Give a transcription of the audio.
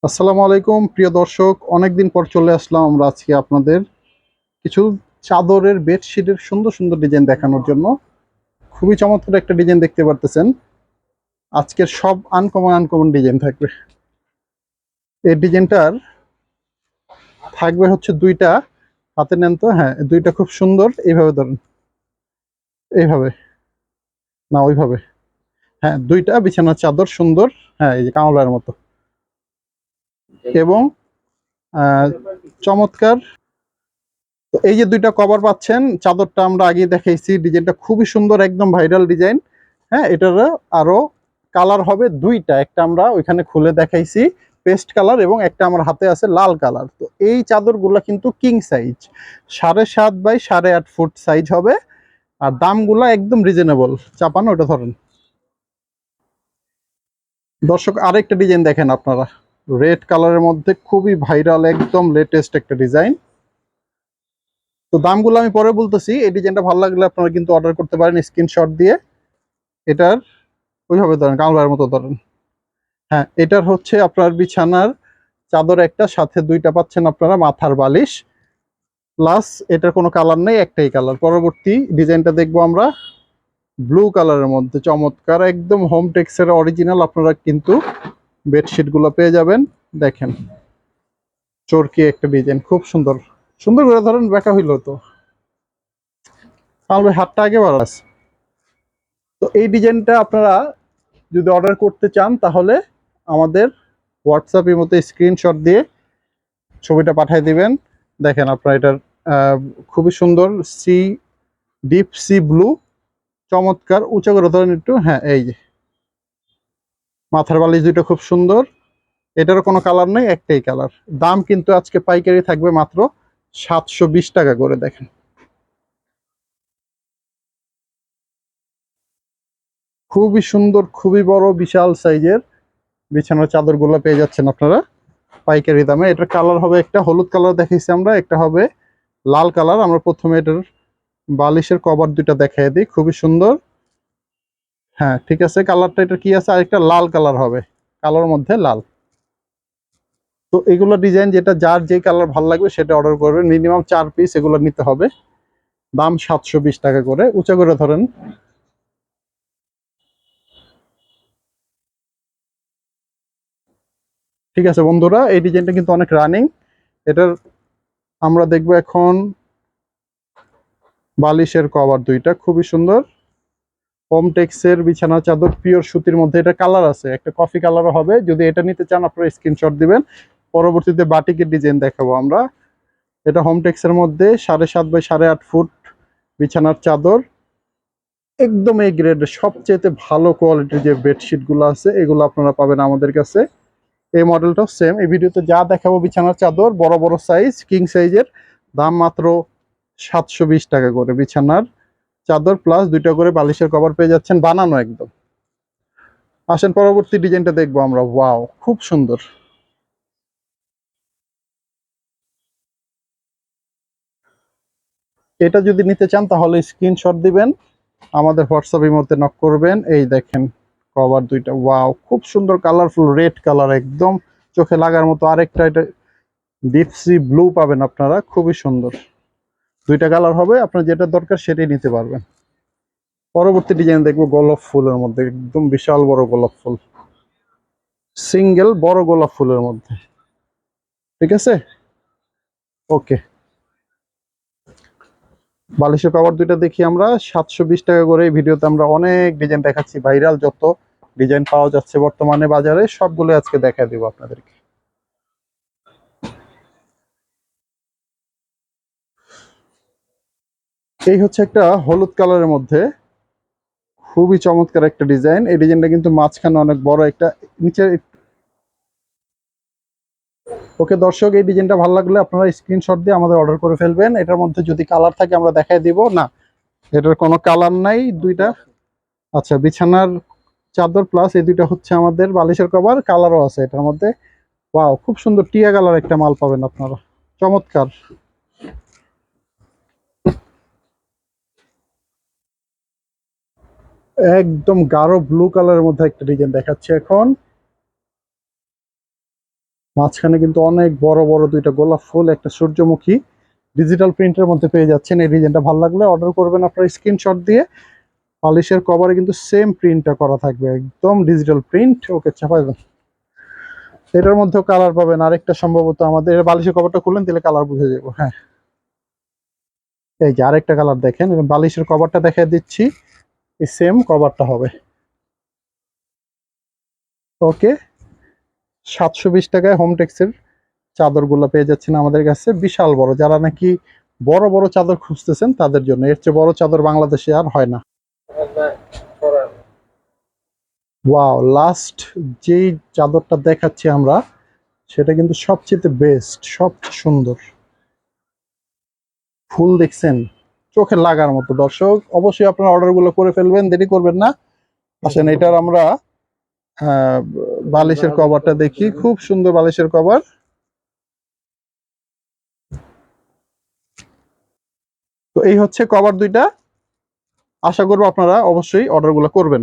আসসালামু আলাইকুম প্রিয় দর্শক, অনেকদিন পর চলে আসলাম আমরা আজকে আপনাদের কিছু চাদরের বেডশিটের সুন্দর সুন্দর ডিজাইন দেখানোর জন্য। খুবই চমৎকার একটা ডিজাইন দেখতে পারতেছেন। আজকের সব আনকমন আনকমন ডিজাইন থাকবে। এই ডিজাইনটার থাকবে হচ্ছে দুইটা, হাতে নেন তো, হ্যাঁ দুইটা খুব সুন্দর। এইভাবে ধরুন, এইভাবে না ওইভাবে, হ্যাঁ দুইটা বিছানার চাদর সুন্দর, হ্যাঁ এই যে কামলার মতো এবং চমৎকার। তো এই যে দুইটা কভার পাচ্ছেন, চাদরটা আমরা আগে দেখাইছি, ডিজাইনটা খুবই সুন্দর, একদম ভাইরাল ডিজাইন। হ্যাঁ এটার আরো কালার হবে দুইটা, একটা আমরা ওইখানে খুলে দেখাইছি পেস্ট কালার, এবং একটা আমার হাতে আছে লাল কালার। তো এই চাদরগুলা কিন্তু king size, 7.5 by 8.5 foot size হবে। আর দামগুলা একদম রিজনেবল। চাপানো ওটা ধরেন দর্শক, আরেকটা ডিজাইন দেখেন আপনারা, রেড কালারের মধ্যে খুবই ভাইরাল, একদম লেটেস্ট একটা ডিজাইন। তো দামগুলো আমি পরে বলতেছি। এই ডিজাইনটা ভালো লাগলে আপনারা কিন্তু অর্ডার করতে পারেন স্ক্রিনশট দিয়ে। এটার ওইভাবে ধরেন, কামলার মতো ধরেন। হ্যাঁ এটার হচ্ছে আপনার বিছানার চাদর একটা, সাথে দুইটা পাচ্ছেন আপনারা মাথার বালিশ, প্লাস এটার কোনো কালার নেই, একটাই কালার। পরবর্তী ডিজাইনটা দেখবো আমরা ব্লু কালারের মধ্যে, চমৎকার একদম হোম টেক্সের অরিজিনাল আপনারা কিন্তু বেডশিট গুলো পেয়ে যাবেন। দেখেন চরকি একটা ডিজাইন, খুব সুন্দর। সুন্দর করে ধরেন, বেঁকা হইলো তো তাহলে হাতটা আগে বাড়া আছে। তো এই ডিজাইনটা আপনারা যদি অর্ডার করতে চান তাহলে আমাদের হোয়াটসঅ্যাপের মতো স্ক্রিনশট দিয়ে ছবিটা পাঠিয়ে দিবেন। দেখেন আপনার এটার খুবই সুন্দর সি, ডিপ সি ব্লু, চমৎকার। উঁচা করে ধরেন একটু, হ্যাঁ এই যে মাথার বালিশ দুটো খুব সুন্দর। এটারও কোনো কালার নেই, একটাই কালার। দাম কিন্তু আজকে পাইকারি থাকবে মাত্র 720 টাকা করে। দেখেন খুবই সুন্দর, খুবই বড়, বিশাল সাইজের বিছানার চাদরগুলো পেয়ে যাচ্ছেন আপনারা পাইকারি দামে। এটার কালার হবে, একটা হলুদ কালার দেখাইছি আমরা, একটা হবে লাল কালার। আমরা প্রথমে এটার বালিশের কভার দুইটা দেখাই দিই, খুবই সুন্দর। হ্যাঁ ঠিক আছে, কালারটা এটা কি আছে, আরেকটা লাল কালার হবে, কালোর মধ্যে লাল। তো এগুলো ডিজাইন যেটা যার যে কালার ভালো লাগবে সেটা অর্ডার করবেন। মিনিমাম 4 পিস এগুলো নিতে হবে। দাম 720 টাকা করে। উঁচা করে ধরেন। ঠিক আছে বন্ধুরা, এই ডিজাইনটা কিন্তু অনেক রানিং। এটার আমরা দেখবো এখন বালিশের কভার দুইটা খুবই সুন্দর, হোমটেক্সের বিছানা চাদর, পিওর সুতির মধ্যে। এটা কালার আছে, একটা কফি কালারও হবে। যদি এটা নিতে চান আপনারা স্ক্রিনশট দিবেন। পরবর্তীতে বাটিকের ডিজাইন দেখাবো আমরা। এটা হোমটেক্সের মধ্যে 7.5 বাই 8.5 ফুট বিছানার চাদর, একদম এই গ্রেডের সবচেয়ে ভালো কোয়ালিটির যে বেডশিট গুলো আছে এগুলো আপনারা পাবেন আমাদের কাছে। এই মডেলটাও সেম, এই ভিডিওতে যা দেখাবো বিছানার চাদর বড় বড় সাইজ, কিং সাইজের। দাম মাত্র 720 টাকা করে বিছানার চাদর, প্লাস দুইটা করে বালিশের কভার পেয়ে যাচ্ছেন, বানানো একদম। আসেন পরবর্তী ডিজাইনটা দেখবো আমরা। ওয়াও খুব সুন্দর। এটা যদি নিতে চান তাহলে স্ক্রিনশট দিবেন, আমাদের হোয়াটসঅ্যাপের মধ্যে নক করবেন। এই দেখেন কভার দুইটা, ওয়াও খুব সুন্দর, কালারফুল রেড কালার, একদম চোখে লাগার মতো। আরেকটা এটা ডিপ সি ব্লু পাবেন আপনারা, খুবই সুন্দর। দুইটা কালার হবে, আপনার যেটা দরকার সেটাই নিতে পারবেন। পরবর্তী ডিজাইন দেখবো গোলাপ ফুলের মধ্যে, একদম বিশাল বড় গোলাপ ফুল, সিঙ্গেল বড় গোলাপ ফুলের মধ্যে। ঠিক আছে, ওকে। বালিশের কভার দুইটা দেখি আমরা 720 টাকা করে। এই ভিডিওতে আমরা অনেক ডিজাইন দেখাচ্ছি, ভাইরাল যত ডিজাইন পাওয়া যাচ্ছে বর্তমানে বাজারে সবগুলো আজকে দেখা দিব আপনাদেরকে। এই হচ্ছে একটা হলুদ কালারের মধ্যে খুবই চমৎকার একটা ডিজাইন। এই ডিজাইনটা কিন্তু মাঝখানে অনেক বড় একটা, নিচে। ওকে দর্শক, এই ডিজাইনটা ভালো লাগলে আপনারা স্ক্রিনশট দিয়ে আমাদের অর্ডার করে ফেলবেন। এটার মধ্যে যদি কালার থাকে আমরা দেখাই দিব না, এটার কোনো কালার নাই দুইটা। আচ্ছা, বিছানার চাদর প্লাস এই দুইটা হচ্ছে আমাদের বালিশের কভার, কালারও আছে এটার মধ্যে। ওয়াও খুব সুন্দর, টিয়া কালার একটা মাল পাবেন আপনারা, চমৎকার। একদম গাঢ় ব্লু কালারের মধ্যে একটা ডিজাইন দেখাচ্ছে এখন। মাঝখানে কিন্তু অনেক বড় বড় দুইটা গোলাপ ফুল, একটা সূর্যমুখী ডিজিটাল প্রিন্টের মধ্যে পেয়ে যাচ্ছেন। এই ডিজাইনটা ভালো লাগলে অর্ডার করবেন আপনার স্ক্রিনশট দিয়ে। বালিশের কভারে কিন্তু সেম প্রিন্টটা করা থাকবে, একদম ডিজিটাল প্রিন্ট। ওকে, চাপাইবেন। এটার মধ্যেও কালার পাবেন আরেকটা, সম্ভবত আমাদের বালিশের কভারটা খুললেন দিলে কালার বুঝে যাবো। হ্যাঁ, এই যে আরেকটা কালার দেখেন, বালিশের কভারটা দেখে দিচ্ছি, এই সেম কভারটা হবে। ওকে, 720 টাকায় হোমটেক্সের চাদরগুলো পেয়ে যাচ্ছেন আমাদের কাছে, বিশাল বড়। যারা নাকি বড় বড় চাদর খুঁজতেছেন তাদের জন্য, এর চেয়ে বড় চাদর বাংলাদেশে আর হয় না। ওয়াও, লাস্ট যেই চাদরটা দেখাচ্ছি আমরা, সেটা কিন্তু সবচেয়ে বেস্ট, সবচেয়ে সুন্দর। ফুল দেখছেন, চোখে লাগার মতো। দর্শক অবশ্যই আপনারা অর্ডারগুলো করে ফেলবেন, দেরি করবেন না। আসেন, এটার আমরা বালিশের কভারটা দেখি। খুব সুন্দর বালিশের কভার। তো এই হচ্ছে কভার দুইটা। আশা করবো আপনারা অবশ্যই অর্ডারগুলো করবেন।